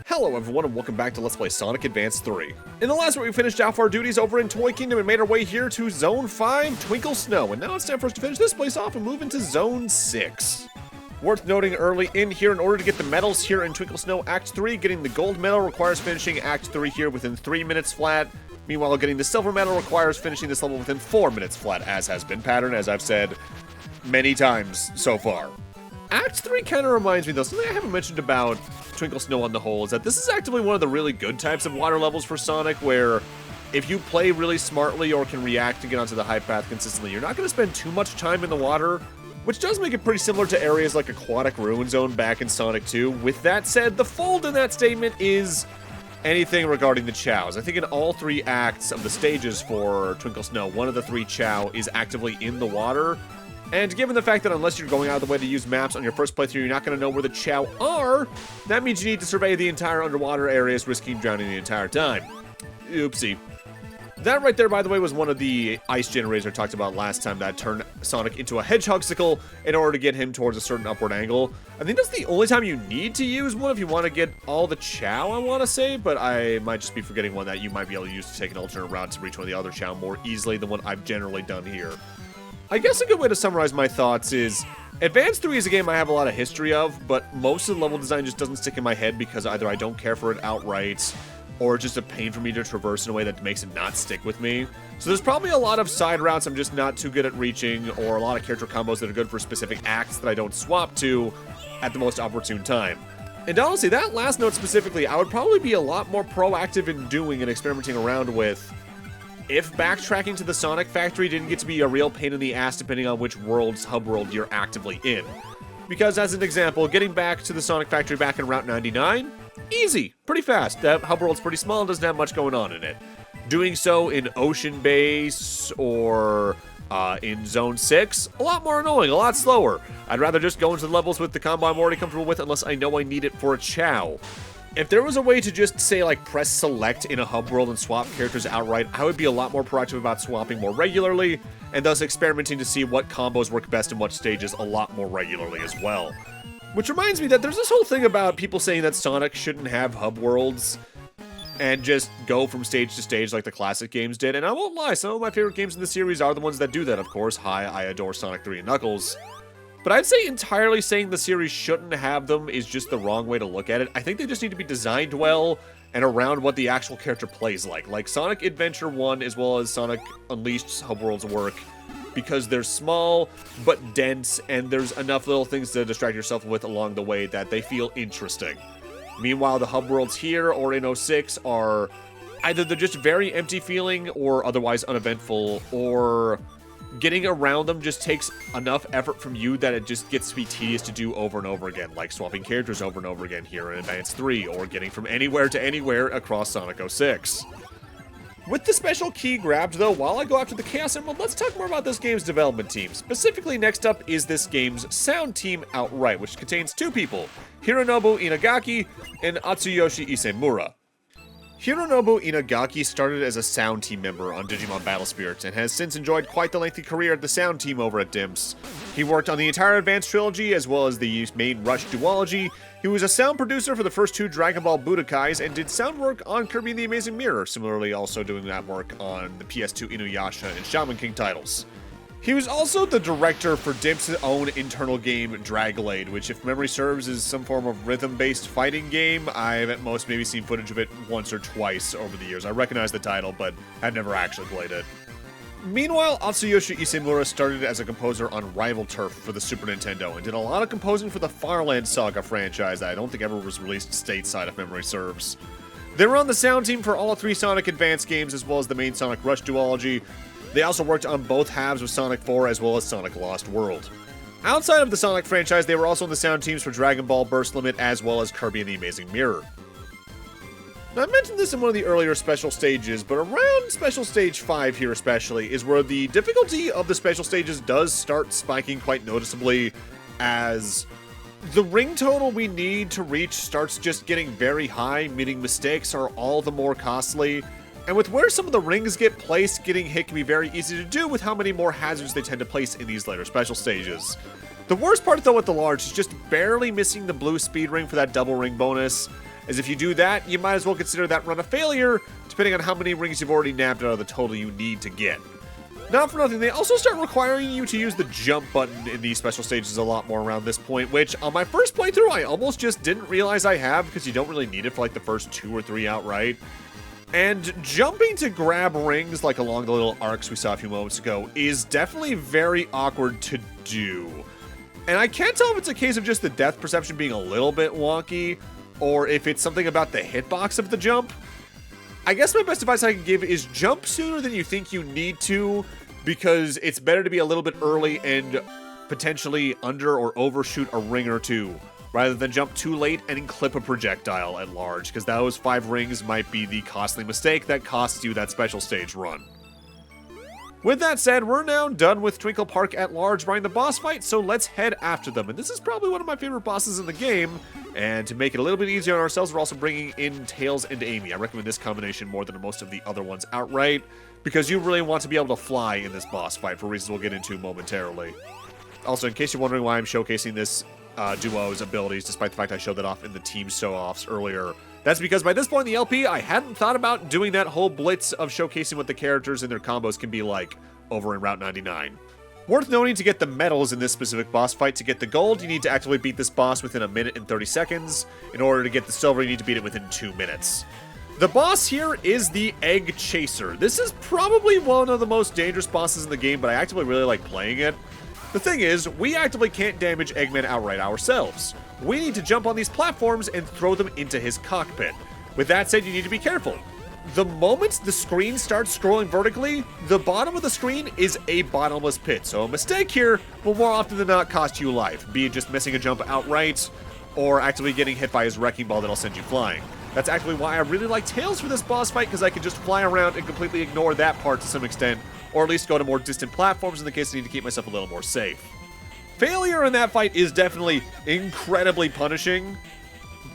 Hello everyone and welcome back to Let's Play Sonic Advance 3. In the last part we finished off our duties over in Toy Kingdom and made our way here to Zone 5, Twinkle Snow, and now it's time for us to finish this place off and move into Zone 6. Worth noting early in here, in order to get the medals here in Twinkle Snow Act 3, getting the gold medal requires finishing Act 3 here within 3 minutes flat. Meanwhile, getting the silver medal requires finishing this level within 4 minutes flat, as has been pattern, as I've said many times so far. Act 3 kind of reminds me, though, something I haven't mentioned about Twinkle Snow on the whole, is that this is actively one of the really good types of water levels for Sonic, where if you play really smartly or can react to get onto the high path consistently, you're not going to spend too much time in the water, which does make it pretty similar to areas like Aquatic Ruin Zone back in Sonic 2. With that said, the fold in that statement is anything regarding the Chaos. I think in all 3 acts of the stages for Twinkle Snow, one of the 3 Chao is actively in the water. And given the fact that unless you're going out of the way to use maps on your first playthrough, you're not going to know where the Chao are, that means you need to survey the entire underwater areas, risking drowning the entire time. Oopsie. That right there, by the way, was one of the ice generators I talked about last time that turned Sonic into a hedgehog-sicle in order to get him towards a certain upward angle. I think that's the only time you need to use one if you want to get all the Chao, I want to say, but I might just be forgetting one that you might be able to use to take an alternate route to reach one of the other Chao more easily than what I've generally done here. I guess a good way to summarize my thoughts is, Advance 3 is a game I have a lot of history of, but most of the level design just doesn't stick in my head because either I don't care for it outright, or it's just a pain for me to traverse in a way that makes it not stick with me. So there's probably a lot of side routes I'm just not too good at reaching, or a lot of character combos that are good for specific acts that I don't swap to at the most opportune time. And honestly, that last note specifically, I would probably be a lot more proactive in doing and experimenting around with if backtracking to the Sonic Factory didn't get to be a real pain in the ass depending on which hub world you're actively in. Because as an example, getting back to the Sonic Factory back in Route 99, easy, pretty fast. That hub world's pretty small and doesn't have much going on in it. Doing so in Ocean Base or in Zone 6, a lot more annoying, a lot slower. I'd rather just go into the levels with the combo I'm already comfortable with unless I know I need it for a Chao. If there was a way to just, say, like, press select in a hub world and swap characters outright, I would be a lot more proactive about swapping more regularly, and thus experimenting to see what combos work best in what stages a lot more regularly as well. Which reminds me that there's this whole thing about people saying that Sonic shouldn't have hub worlds and just go from stage to stage like the classic games did, and I won't lie, some of my favorite games in the series are the ones that do that, of course. Hi, I adore Sonic 3 and Knuckles. But I'd say entirely saying the series shouldn't have them is just the wrong way to look at it. I think they just need to be designed well and around what the actual character plays like. Like Sonic Adventure 1 as well as Sonic Unleashed's hub worlds work because they're small but dense and there's enough little things to distract yourself with along the way that they feel interesting. Meanwhile, the hub worlds here or in 06 are either they're just very empty feeling or otherwise uneventful, or getting around them just takes enough effort from you that it just gets to be tedious to do over and over again, like swapping characters over and over again here in Advance 3, or getting from anywhere to anywhere across Sonic 06. With the special key grabbed, though, while I go after the Chaos Emerald, let's talk more about this game's development team. Specifically, next up is this game's sound team outright, which contains 2 people, Hironobu Inagaki and Atsuyoshi Isemura. Hironobu Inagaki started as a sound team member on Digimon Battle Spirits and has since enjoyed quite the lengthy career at the sound team over at DIMPS. He worked on the entire Advance trilogy as well as the main Rush duology. He was a sound producer for the first 2 Dragon Ball Budokais and did sound work on Kirby and the Amazing Mirror, similarly also doing that work on the PS2 Inuyasha and Shaman King titles. He was also the director for DIMP's own internal game, Draglade, which, if memory serves, is some form of rhythm-based fighting game. I've at most maybe seen footage of it once or twice over the years. I recognize the title, but I've never actually played it. Meanwhile, Atsuyoshi Isemura started as a composer on Rival Turf for the Super Nintendo and did a lot of composing for the Farland Saga franchise that I don't think ever was released stateside, if memory serves. They were on the sound team for all 3 Sonic Advance games as well as the main Sonic Rush duology. They also worked on both halves of Sonic 4 as well as Sonic Lost World. Outside of the Sonic franchise, they were also on the sound teams for Dragon Ball Burst Limit as well as Kirby and the Amazing Mirror. Now, I mentioned this in one of the earlier special stages, but around Special Stage 5 here especially is where the difficulty of the special stages does start spiking quite noticeably, as the ring total we need to reach starts just getting very high, meaning mistakes are all the more costly. And with where some of the rings get placed, getting hit can be very easy to do with how many more hazards they tend to place in these later special stages. The worst part, though, with the large is just barely missing the blue speed ring for that double ring bonus, as if you do that, you might as well consider that run a failure, depending on how many rings you've already nabbed out of the total you need to get. Not for nothing, they also start requiring you to use the jump button in these special stages a lot more around this point, which on my first playthrough I almost just didn't realize I have, because you don't really need it for like the first 2 or 3 outright. And jumping to grab rings, like along the little arcs we saw a few moments ago, is definitely very awkward to do. And I can't tell if it's a case of just the depth perception being a little bit wonky, or if it's something about the hitbox of the jump. I guess my best advice I can give is jump sooner than you think you need to, because it's better to be a little bit early and potentially under or overshoot a ring or two, rather than jump too late and clip a projectile at large, because those 5 rings might be the costly mistake that costs you that special stage run. With that said, we're now done with Twinkle Park at large running the boss fight, so let's head after them. And this is probably one of my favorite bosses in the game, and to make it a little bit easier on ourselves, we're also bringing in Tails and Amy. I recommend this combination more than most of the other ones outright, because you really want to be able to fly in this boss fight for reasons we'll get into momentarily. Also, in case you're wondering why I'm showcasing this duo's abilities, despite the fact I showed that off in the team show-offs earlier, that's because by this point in the LP, I hadn't thought about doing that whole blitz of showcasing what the characters and their combos can be like over in Route 99. Worth noting, to get the medals in this specific boss fight, to get the gold, you need to actively beat this boss within 1 minute and 30 seconds. In order to get the silver, you need to beat it within 2 minutes. The boss here is the Egg Chaser. This is probably one of the most dangerous bosses in the game, but I actively really like playing it. The thing is, we actively can't damage Eggman outright ourselves. We need to jump on these platforms and throw them into his cockpit. With that said, you need to be careful. The moment the screen starts scrolling vertically, the bottom of the screen is a bottomless pit. So a mistake here will more often than not cost you life, be it just missing a jump outright, or actively getting hit by his wrecking ball that'll send you flying. That's actually why I really like Tails for this boss fight, because I can just fly around and completely ignore that part to some extent, or at least go to more distant platforms in the case I need to keep myself a little more safe. Failure in that fight is definitely incredibly punishing,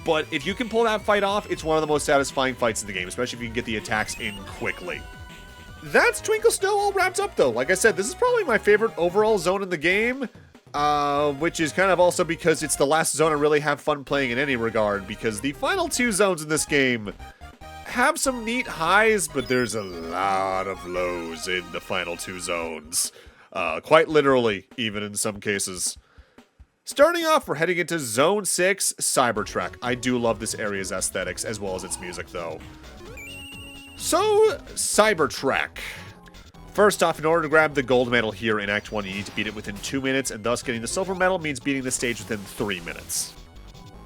but if you can pull that fight off, it's one of the most satisfying fights in the game, especially if you can get the attacks in quickly. That's Twinkle Snow all wrapped up, though. Like I said, this is probably my favorite overall zone in the game, which is kind of also because it's the last zone I really have fun playing in any regard, because the final 2 zones in this game have some neat highs, but there's a lot of lows in the final 2 zones. Quite literally, even in some cases. Starting off, we're heading into Zone 6, Cybertrek. I do love this area's aesthetics, as well as its music, though. So, Cybertrek. First off, in order to grab the gold medal here in Act 1, you need to beat it within 2 minutes, and thus getting the silver medal means beating the stage within 3 minutes.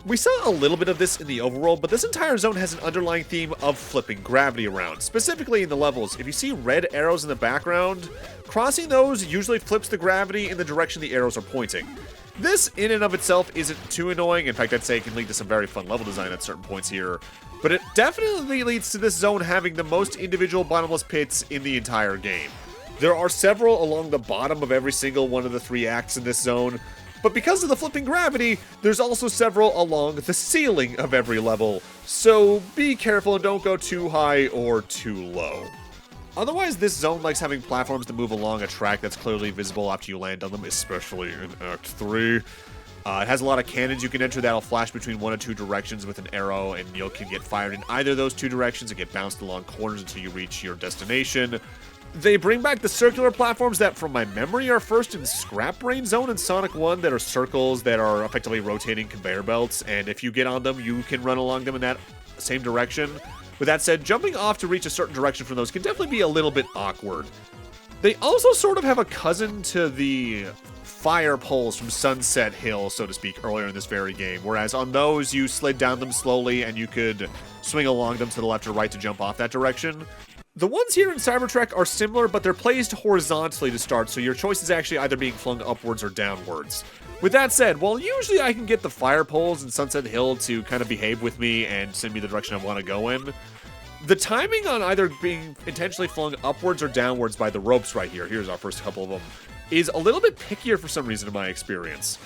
We saw a little bit of this in the overworld, but this entire zone has an underlying theme of flipping gravity around. Specifically in the levels, if you see red arrows in the background, crossing those usually flips the gravity in the direction the arrows are pointing. This, in and of itself, isn't too annoying. In fact, I'd say it can lead to some very fun level design at certain points here. But it definitely leads to this zone having the most individual bottomless pits in the entire game. There are several along the bottom of every single one of the 3 acts in this zone, but because of the flipping gravity, there's also several along the ceiling of every level, so be careful and don't go too high or too low. Otherwise, this zone likes having platforms that move along a track that's clearly visible after you land on them, especially in Act 3. It has a lot of cannons you can enter that'll flash between 1 or 2 directions with an arrow, and you can get fired in either of those 2 directions and get bounced along corners until you reach your destination. They bring back the circular platforms that, from my memory, are first in Scrap Brain Zone and Sonic 1, that are circles that are effectively rotating conveyor belts, and if you get on them, you can run along them in that same direction. With that said, jumping off to reach a certain direction from those can definitely be a little bit awkward. They also sort of have a cousin to the fire poles from Sunset Hill, so to speak, earlier in this very game, whereas on those, you slid down them slowly and you could swing along them to the left or right to jump off that direction. The ones here in Cybertrek are similar, but they're placed horizontally to start, so your choice is actually either being flung upwards or downwards. With that said, while usually I can get the fire poles in Sunset Hill to kind of behave with me and send me the direction I want to go in, the timing on either being intentionally flung upwards or downwards by the ropes right here, here's our first couple of them, is a little bit pickier for some reason in my experience.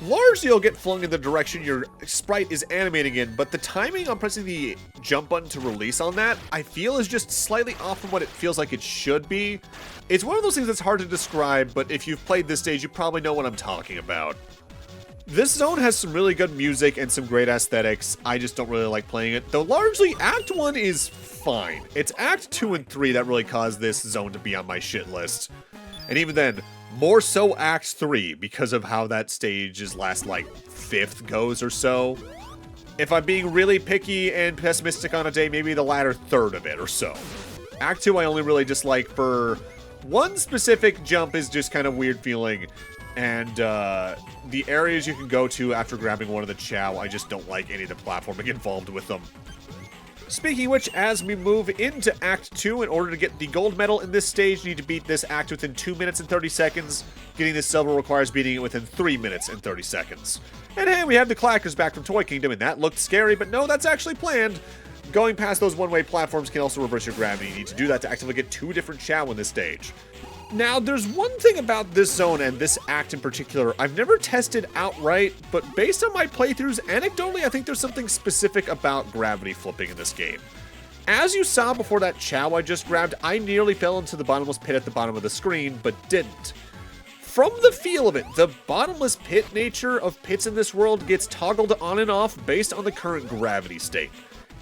Largely, you'll get flung in the direction your sprite is animating in, but the timing on pressing the jump button to release on that, I feel, is just slightly off from what it feels like it should be. It's one of those things that's hard to describe, but if you've played this stage, you probably know what I'm talking about. This zone has some really good music and some great aesthetics. I just don't really like playing it, though largely Act 1 is fine. It's Act 2 and 3 that really caused this zone to be on my shit list. And even then, more so Act 3 because of how that stage's last, like, 5th goes or so. If I'm being really picky and pessimistic on a day, maybe the latter 3rd of it or so. Act 2 I only really dislike for one specific jump is just kind of weird feeling. And the areas you can go to after grabbing one of the Chao, I just don't like any of the platforming involved with them. Speaking of which, as we move into Act 2, in order to get the gold medal in this stage, you need to beat this act within 2 minutes and 30 seconds. Getting this silver requires beating it within 3 minutes and 30 seconds. And hey, we have the clackers back from Toy Kingdom, and that looked scary, but no, that's actually planned. Going past those one-way platforms can also reverse your gravity. You need to do that to actively get 2 different Chao in this stage. Now, there's one thing about this zone and this act in particular I've never tested outright, but based on my playthroughs, anecdotally, I think there's something specific about gravity flipping in this game. As you saw before that Chao I just grabbed, I nearly fell into the bottomless pit at the bottom of the screen, but didn't. From the feel of it, the bottomless pit nature of pits in this world gets toggled on and off based on the current gravity state.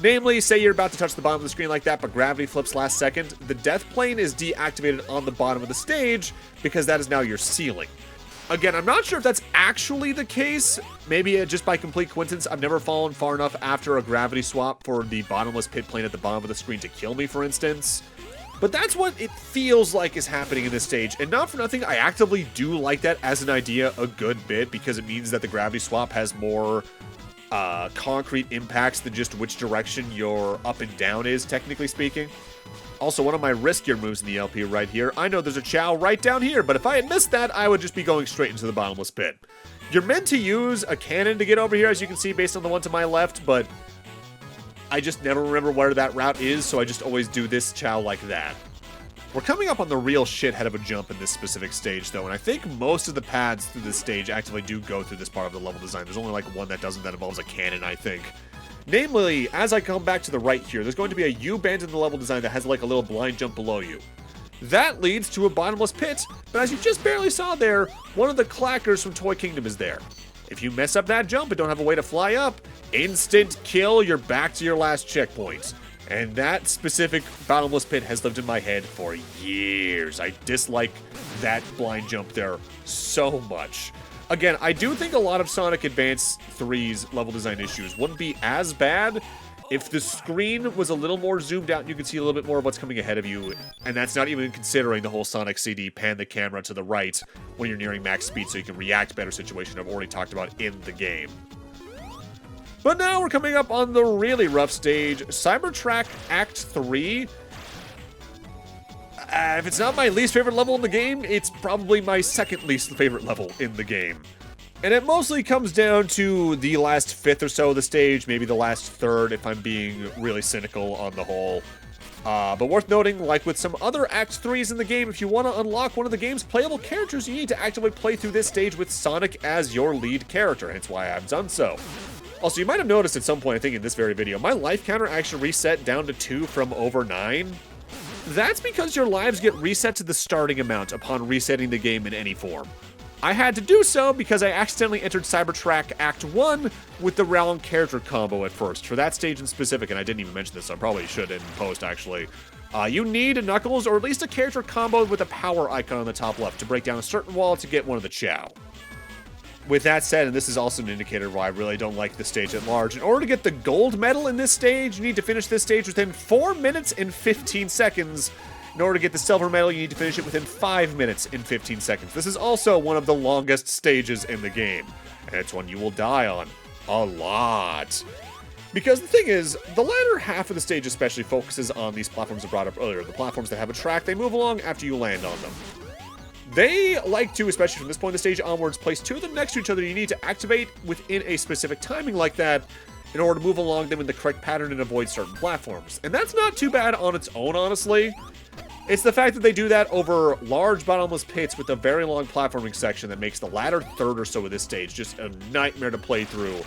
Namely, say you're about to touch the bottom of the screen like that, but gravity flips last second, the death plane is deactivated on the bottom of the stage because that is now your ceiling. Again, I'm not sure if that's actually the case. Maybe just by complete coincidence, I've never fallen far enough after a gravity swap for the bottomless pit plane at the bottom of the screen to kill me, for instance. But that's what it feels like is happening in this stage, and not for nothing, I actively do like that as an idea a good bit because it means that the gravity swap has more concrete impacts than just which direction your up and down is, technically speaking. Also, one of my riskier moves in the LP right here, I know there's a Chao right down here, but if I had missed that, I would just be going straight into the bottomless pit. You're meant to use a cannon to get over here, as you can see based on the one to my left, but I just never remember where that route is, so I just always do this Chao like that. We're coming up on the real shithead of a jump in this specific stage, though, and I think most of the paths through this stage actively do go through this part of the level design. There's only like one that doesn't, that involves a cannon, I think. Namely, as I come back to the right here, there's going to be a U-bend in the level design that has like a little blind jump below you. That leads to a bottomless pit, but as you just barely saw there, one of the clackers from Toy Kingdom is there. If you mess up that jump and don't have a way to fly up, instant kill, you're back to your last checkpoint. And that specific bottomless pit has lived in my head for years. I dislike that blind jump there so much. Again, I do think a lot of Sonic Advance 3's level design issues wouldn't be as bad if the screen was a little more zoomed out and you could see a little bit more of what's coming ahead of you. And that's not even considering the whole Sonic CD pan the camera to the right when you're nearing max speed so you can react better situation I've already talked about in the game. But now we're coming up on the really rough stage, Cybertrack Act 3. If it's not my least favorite level in the game, it's probably my second least favorite level in the game. And it mostly comes down to the last 5th or so of the stage, maybe the last 3rd if I'm being really cynical on the whole. But worth noting, like with some other Act 3s in the game, if you want to unlock one of the game's playable characters, you need to actively play through this stage with Sonic as your lead character, hence why I've done so. Also, you might have noticed at some point, I think in this very video, my life counter actually reset down to 2 from over 9. That's because your lives get reset to the starting amount upon resetting the game in any form. I had to do so because I accidentally entered Cybertrack Act 1 with the wrong character combo at first, for that stage in specific, and I didn't even mention this, so I probably should in post, actually. You need a Knuckles, or at least a character combo with a power icon on the top left to break down a certain wall to get one of the Chao. With that said, and this is also an indicator why I really don't like the stage at large, in order to get the gold medal in this stage, you need to finish this stage within 4 minutes and 15 seconds. In order to get the silver medal, you need to finish it within 5 minutes and 15 seconds. This is also one of the longest stages in the game, and it's one you will die on a lot. Because the thing is, the latter half of the stage especially focuses on these platforms I brought up earlier, the platforms that have a track they move along after you land on them. They like to, especially from this point in the stage onwards, place 2 of them next to each other. You need to activate within a specific timing like that in order to move along them in the correct pattern and avoid certain platforms. And that's not too bad on its own, honestly. It's the fact that they do that over large bottomless pits with a very long platforming section that makes the latter third or so of this stage just a nightmare to play through,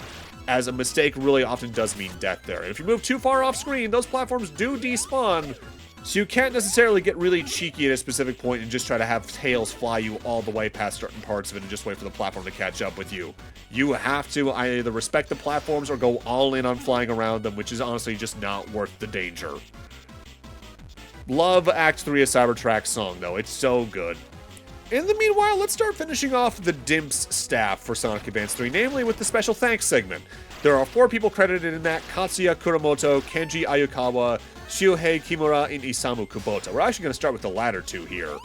as a mistake really often does mean death there. And if you move too far off screen, those platforms do despawn, So you can't necessarily get really cheeky at a specific point and just try to have Tails fly you all the way past certain parts of it and just wait for the platform to catch up with you. You have to either respect the platforms or go all in on flying around them, which is honestly just not worth the danger. Love Act 3 of Cybertrack's song, though. It's so good. In the meanwhile, let's start finishing off the DIMPS staff for Sonic Advance 3, namely with the special thanks segment. There are 4 people credited in that: Katsuya Kuramoto, Kenji Ayukawa, Shuhei Kimura, and Isamu Kubota. We're actually going to start with the latter 2 here.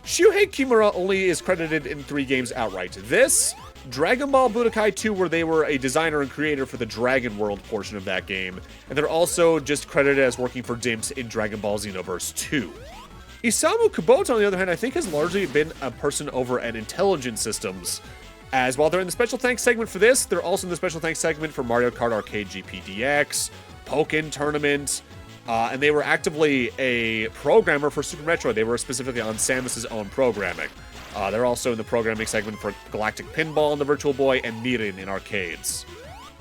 Shuhei Kimura only is credited in 3 games outright. This, Dragon Ball Budokai 2, where they were a designer and creator for the Dragon World portion of that game, and they're also just credited as working for DIMPS in Dragon Ball Xenoverse 2. Isamu Kubota, on the other hand, I think has largely been a person over at Intelligent Systems, as while they're in the special thanks segment for this, they're also in the special thanks segment for Mario Kart Arcade GP DX, Pokken Tournament, and they were actively a programmer for Super Metroid. They were specifically on Samus's own programming. They're also in the programming segment for Galactic Pinball and the Virtual Boy and Mirin in arcades.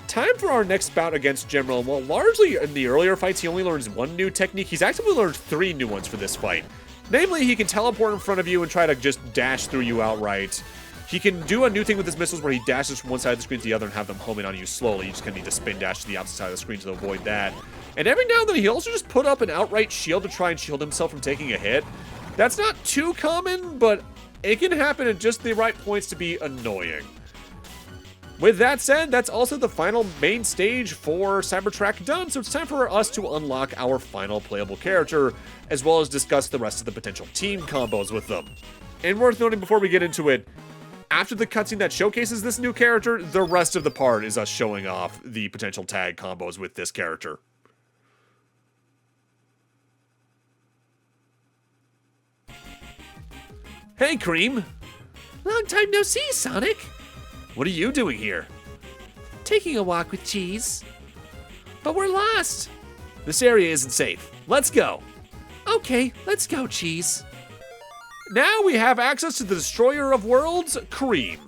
Time for our next bout against General. Well, largely in the earlier fights, he only learns 1 new technique. He's actively learned 3 new ones for this fight. Namely, he can teleport in front of you and try to just dash through you outright. He can do a new thing with his missiles where he dashes from one side of the screen to the other and have them home in on you slowly. You just kind of need to spin dash to the opposite side of the screen to avoid that. And every now and then, he also just put up an outright shield to try and shield himself from taking a hit. That's not too common, but it can happen at just the right points to be annoying. With that said, that's also the final main stage for Cybertrack done, so it's time for us to unlock our final playable character, as well as discuss the rest of the potential team combos with them. And worth noting before we get into it, after the cutscene that showcases this new character, the rest of the part is us showing off the potential tag combos with this character. Hey, Cream! Long time no see, Sonic! What are you doing here? Taking a walk with Cheese. But we're lost! This area isn't safe. Let's go! Okay, let's go, Cheese. Now we have access to the Destroyer of Worlds, Cream.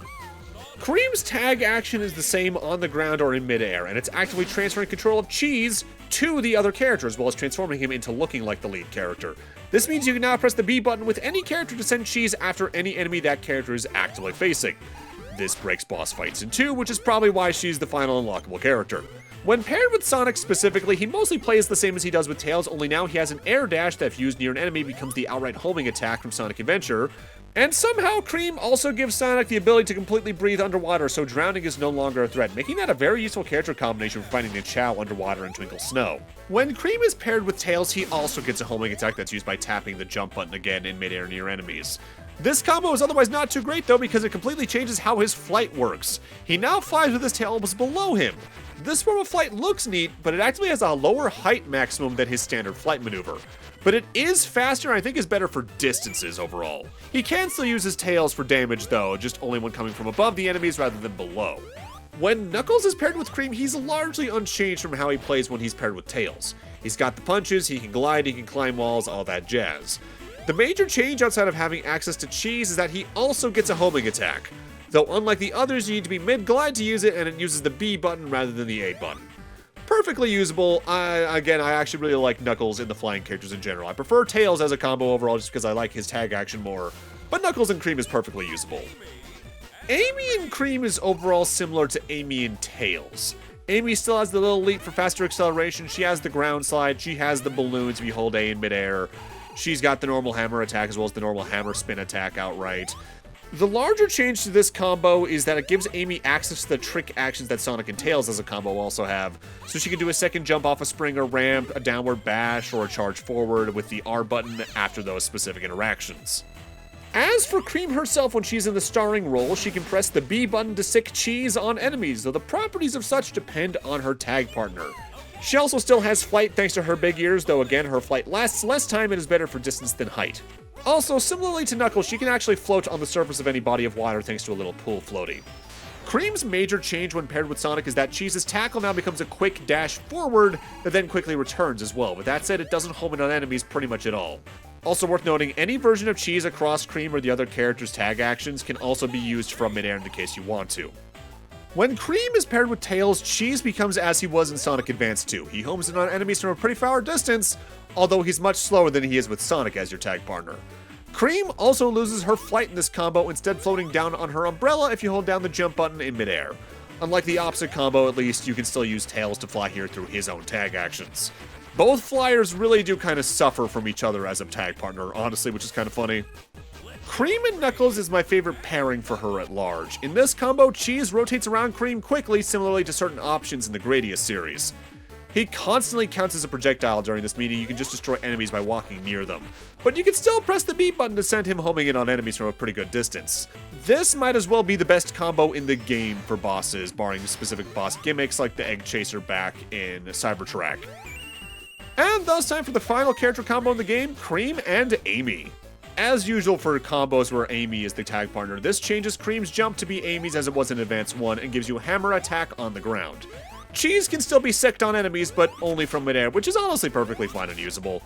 Cream's tag action is the same on the ground or in midair, and it's actively transferring control of Cheese to the other character, as well as transforming him into looking like the lead character. This means you can now press the B button with any character to send Cheese after any enemy that character is actively facing. This breaks boss fights in 2, which is probably why she's the final unlockable character. When paired with Sonic specifically, he mostly plays the same as he does with Tails, only now he has an air dash that if used near an enemy becomes the outright homing attack from Sonic Adventure. And somehow Cream also gives Sonic the ability to completely breathe underwater, so drowning is no longer a threat, making that a very useful character combination for fighting the Chao underwater in Twinkle Snow. When Cream is paired with Tails, he also gets a homing attack that's used by tapping the jump button again in midair near enemies. This combo is otherwise not too great though, because it completely changes how his flight works. He now flies with his tail almost below him. This form of flight looks neat, but it actually has a lower height maximum than his standard flight maneuver. But it is faster and I think is better for distances overall. He can still use his tails for damage though, just only when coming from above the enemies rather than below. When Knuckles is paired with Cream, he's largely unchanged from how he plays when he's paired with Tails. He's got the punches, he can glide, he can climb walls, all that jazz. The major change outside of having access to Cheese is that he also gets a homing attack. Though unlike the others, you need to be mid-glide to use it, and it uses the B button rather than the A button. Perfectly usable. I actually really like Knuckles in the flying characters in general. I prefer Tails as a combo overall just because I like his tag action more, but Knuckles and Cream is perfectly usable. Amy and Cream is overall similar to Amy and Tails. Amy still has the little leap for faster acceleration, she has the ground slide, she has the balloons if you hold A in midair. She's got the normal hammer attack as well as the normal hammer spin attack outright. The larger change to this combo is that it gives Amy access to the trick actions that Sonic and Tails as a combo also have. So she can do a second jump off a spring or ramp, a downward bash, or a charge forward with the R button after those specific interactions. As for Cream herself, when she's in the starring role, she can press the B button to sick Cheese on enemies, though the properties of such depend on her tag partner. She also still has flight thanks to her big ears, though again her flight lasts less time and is better for distance than height. Also, similarly to Knuckles, she can actually float on the surface of any body of water thanks to a little pool floaty. Cream's major change when paired with Sonic is that Cheese's tackle now becomes a quick dash forward that then quickly returns as well. With that said, it doesn't home in on enemies pretty much at all. Also worth noting, any version of Cheese across Cream or the other characters' tag actions can also be used from midair in the case you want to. When Cream is paired with Tails, Cheese becomes as he was in Sonic Advance 2. He homes in on enemies from a pretty far distance, although he's much slower than he is with Sonic as your tag partner. Cream also loses her flight in this combo, instead floating down on her umbrella if you hold down the jump button in midair. Unlike the opposite combo, at least, you can still use Tails to fly here through his own tag actions. Both flyers really do kind of suffer from each other as a tag partner, honestly, which is kind of funny. Cream and Knuckles is my favorite pairing for her at large. In this combo, Cheese rotates around Cream quickly, similarly to certain options in the Gradius series. He constantly counts as a projectile during this, meaning you can just destroy enemies by walking near them. But you can still press the B button to send him homing in on enemies from a pretty good distance. This might as well be the best combo in the game for bosses, barring specific boss gimmicks like the Egg Chaser back in Cybertrack. And thus time for the final character combo in the game, Cream and Amy. As usual for combos where Amy is the tag partner, this changes Cream's jump to be Amy's as it was in Advance 1 and gives you a hammer attack on the ground. Cheese can still be sicked on enemies, but only from midair, which is honestly perfectly fine and usable.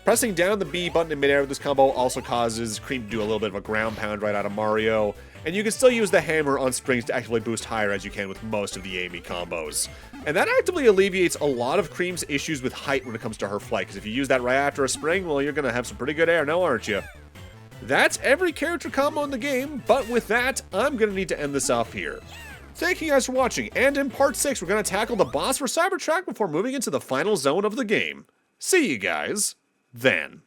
Pressing down the B button in midair with this combo also causes Cream to do a little bit of a ground pound right out of Mario, and you can still use the hammer on springs to actively boost higher as you can with most of the Amy combos. And that actively alleviates a lot of Cream's issues with height when it comes to her flight, because if you use that right after a spring, well, you're going to have some pretty good air now, aren't you? That's every character combo in the game, but with that, I'm going to need to end this off here. Thank you guys for watching, and in part 6, we're going to tackle the boss for Cybertrack before moving into the final zone of the game. See you guys then.